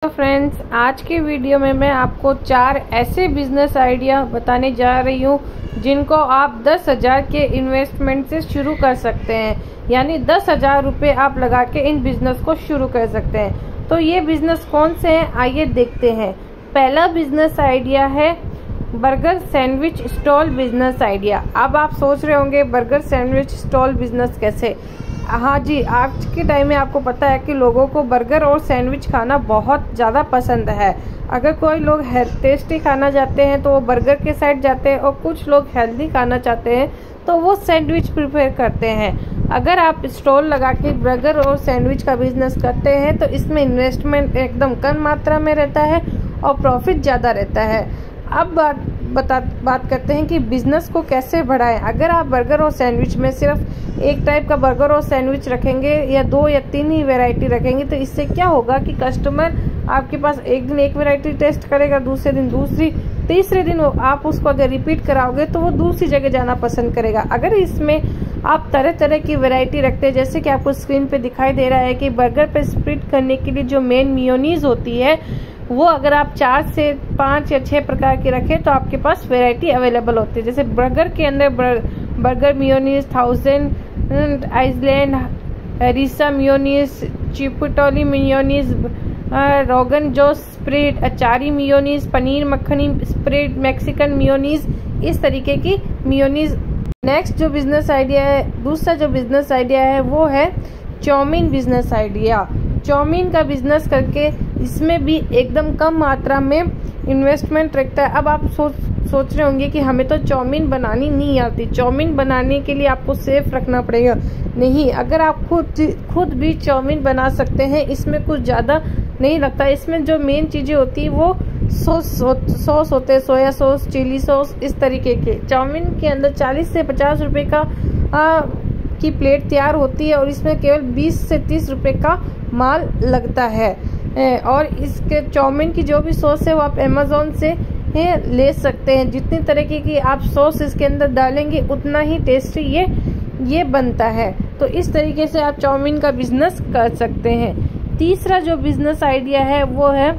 तो फ्रेंड्स, आज के वीडियो में मैं आपको 4 ऐसे बिजनेस आइडिया बताने जा रही हूँ जिनको आप 10,000 के इन्वेस्टमेंट से शुरू कर सकते हैं। यानी 10,000 रुपये आप लगा के इन बिजनेस को शुरू कर सकते हैं। तो ये बिजनेस कौन से हैं, आइए देखते हैं। पहला बिजनेस आइडिया है burger sandwich stall business idea. अब आप सोच रहे होंगे बर्गर सैंडविच स्टॉल बिजनेस कैसे। हाँ जी, आज के टाइम में आपको पता है कि लोगों को बर्गर और सैंडविच खाना बहुत ज़्यादा पसंद है। अगर कोई लोग टेस्टी खाना चाहते हैं तो वो बर्गर के साइड जाते हैं, और कुछ लोग हेल्दी खाना चाहते हैं तो वो सैंडविच प्रिपेयर करते हैं। अगर आप स्टॉल लगा के बर्गर और सैंडविच का बिजनेस करते हैं तो इसमें इन्वेस्टमेंट एकदम कम मात्रा में रहता है और प्रॉफिट ज़्यादा रहता है। अब बात करते हैं कि बिजनेस को कैसे बढ़ाएं। अगर आप बर्गर और सैंडविच में सिर्फ एक टाइप का बर्गर और सैंडविच रखेंगे या 2 या 3 ही वैरायटी रखेंगे तो इससे क्या होगा कि कस्टमर आपके पास एक दिन एक वैरायटी टेस्ट करेगा, दूसरे दिन दूसरी, तीसरे दिन आप उसको अगर रिपीट कराओगे तो वो दूसरी जगह जाना पसंद करेगा। अगर इसमें आप तरह तरह की वैरायटी रखते हैं, जैसे कि आपको स्क्रीन पे दिखाई दे रहा है कि बर्गर पे स्प्रेड करने के लिए जो मेन मेयोनीज होती है वो अगर आप 4 से 5 या 6 प्रकार की रखें तो आपके पास वैरायटी अवेलेबल होती है। जैसे बर्गर के अंदर burger mayonnaise, 1000 island, harissa mayonnaise, chipotle mayonnaise, rogan josh spread, achari mayonnaise, paneer makhani spread, Mexican mayonnaise, इस तरीके की मेयोनीज। नेक्स्ट जो बिजनेस आइडिया है, दूसरा जो बिजनेस आइडिया है वो है चाउमीन बिजनेस आइडिया। चाउमीन का बिजनेस करके इसमें भी एकदम कम मात्रा में इन्वेस्टमेंट रखता है। अब आप सोच रहे होंगे कि हमें तो चाउमीन बनानी नहीं आती, चाउमीन बनाने के लिए आपको सेफ रखना पड़ेगा। नहीं, अगर आप खुद भी चाउमीन बना सकते हैं, इसमें कुछ ज़्यादा नहीं लगता। इसमें जो मेन चीज़ें होती है वो सॉस होते हैं, सोया सॉस, चिली सॉस, इस तरीके के। चाउमीन के अंदर 40 से 50 रुपये की प्लेट तैयार होती है और इसमें केवल 20 से 30 रुपये का माल लगता है। और इसके चाउमीन की जो भी सॉस है वो आप अमेज़ॉन से ले सकते हैं। जितनी तरीके की आप सॉस इसके अंदर डालेंगे उतना ही टेस्टी ये बनता है। तो इस तरीके से आप चाउमीन का बिजनेस कर सकते हैं। तीसरा जो बिजनेस आइडिया है वो है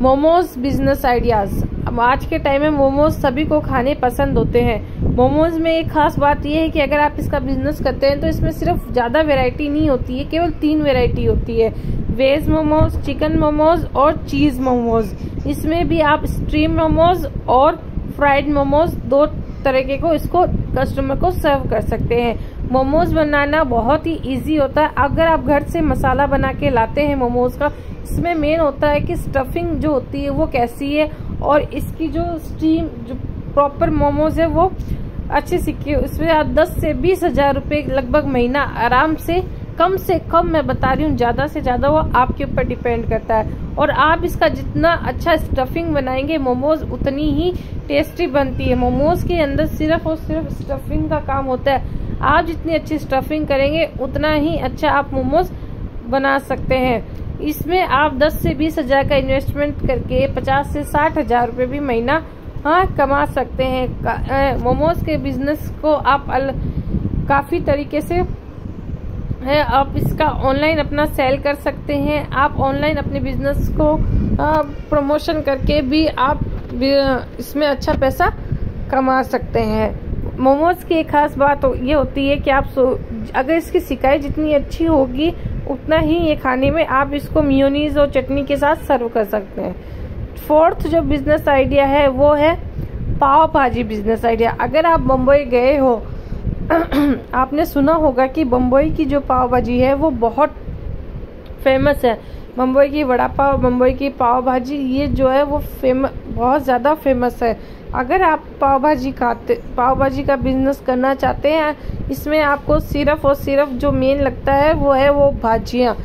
मोमोज बिजनेस आइडियाज। अब आज के टाइम में मोमोज सभी को खाने पसंद होते हैं। मोमोज में एक खास बात यह है कि अगर आप इसका बिजनेस करते हैं तो इसमें सिर्फ ज़्यादा वैरायटी नहीं होती है, केवल 3 वैरायटी होती है, वेज मोमोज, चिकन मोमोज और चीज़ मोमोज। इसमें भी आप स्ट्रीम मोमोज और फ्राइड मोमोज 2 तरीके को इसको कस्टमर को सर्व कर सकते हैं। मोमोज बनाना बहुत ही इजी होता है। अगर आप घर से मसाला बना के लाते हैं मोमोज का, इसमें मेन होता है कि स्टफिंग जो होती है वो कैसी है और इसकी जो स्टीम जो प्रॉपर मोमोज है वो अच्छे सीखे। इसमें आप 10 से 20,000 रुपये लगभग महीना आराम से कम मैं बता रही हूँ, ज़्यादा से ज़्यादा वो आपके ऊपर डिपेंड करता है। और आप इसका जितना अच्छा स्टफिंग बनाएंगे मोमोज उतनी ही टेस्टी बनती है। मोमोज के अंदर सिर्फ और सिर्फ स्टफिंग का काम होता है। आप जितनी अच्छी स्टफिंग करेंगे उतना ही अच्छा आप मोमोज बना सकते हैं। इसमें आप 10 से 20,000 का इन्वेस्टमेंट करके 50 से 60,000 रुपये भी महीना कमा सकते हैं। मोमोज के बिजनेस को आप काफ़ी तरीके से आप इसका ऑनलाइन अपना सेल कर सकते हैं। आप ऑनलाइन अपने बिजनेस को प्रमोशन करके भी आप इसमें अच्छा पैसा कमा सकते हैं। मोमोज की एक खास बात ये होती है कि आप अगर इसकी सिकाई जितनी अच्छी होगी उतना ही ये खाने में आप इसको मेयोनीज और चटनी के साथ सर्व कर सकते हैं। फोर्थ जो बिजनेस आइडिया है वो है पाव भाजी बिजनेस आइडिया। अगर आप मुंबई गए हो आपने सुना होगा कि मुंबई की जो पाव भाजी है वो बहुत फेमस है। मुंबई की वड़ा पाव, मुंबई की पाव भाजी, ये जो है वो बहुत ज़्यादा फेमस है। अगर आप पाव भाजी का बिजनेस करना चाहते हैं, इसमें आपको सिर्फ और सिर्फ जो मेन लगता है वो भाजियाँ।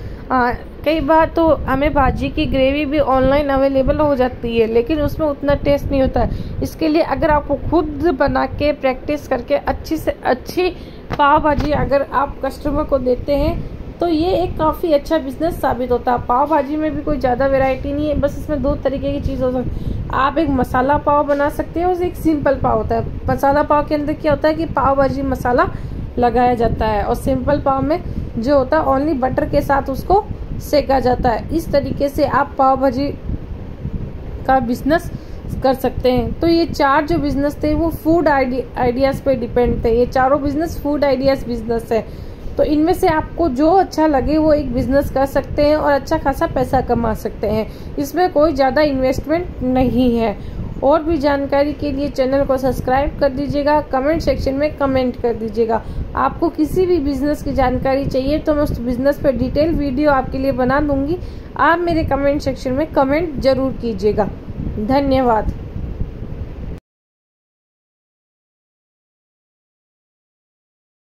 कई बार तो हमें भाजी की ग्रेवी भी ऑनलाइन अवेलेबल हो जाती है, लेकिन उसमें उतना टेस्ट नहीं होता है। इसके लिए अगर आपको खुद बना के प्रैक्टिस करके अच्छी से अच्छी पाव भाजी अगर आप कस्टमर को देते हैं तो ये एक काफ़ी अच्छा बिजनेस साबित होता है। पाव भाजी में भी कोई ज़्यादा वैरायटी नहीं है, बस इसमें 2 तरीके की चीज़ हो सकती है। आप एक मसाला पाव बना सकते हैं और एक सिंपल पाव होता है। मसाला पाव के अंदर क्या होता है कि पाव भाजी मसाला लगाया जाता है, और सिंपल पाव में जो होता है ओनली बटर के साथ उसको सेका जाता है। इस तरीके से आप पाव भाजी का बिजनेस कर सकते हैं। तो ये 4 जो बिजनेस थे वो फूड आइडियाज़ पे डिपेंड थे। ये चारों बिजनेस फूड आइडियाज़ बिजनेस है। तो इनमें से आपको जो अच्छा लगे वो एक बिजनेस कर सकते हैं और अच्छा खासा पैसा कमा सकते हैं। इसमें कोई ज़्यादा इन्वेस्टमेंट नहीं है। और भी जानकारी के लिए चैनल को सब्सक्राइब कर दीजिएगा, कमेंट सेक्शन में कमेंट कर दीजिएगा। आपको किसी भी बिजनेस की जानकारी चाहिए तो मैं उस बिजनेस पर डिटेल वीडियो आपके लिए बना दूंगी। आप मेरे कमेंट सेक्शन में कमेंट जरूर कीजिएगा। धन्यवाद।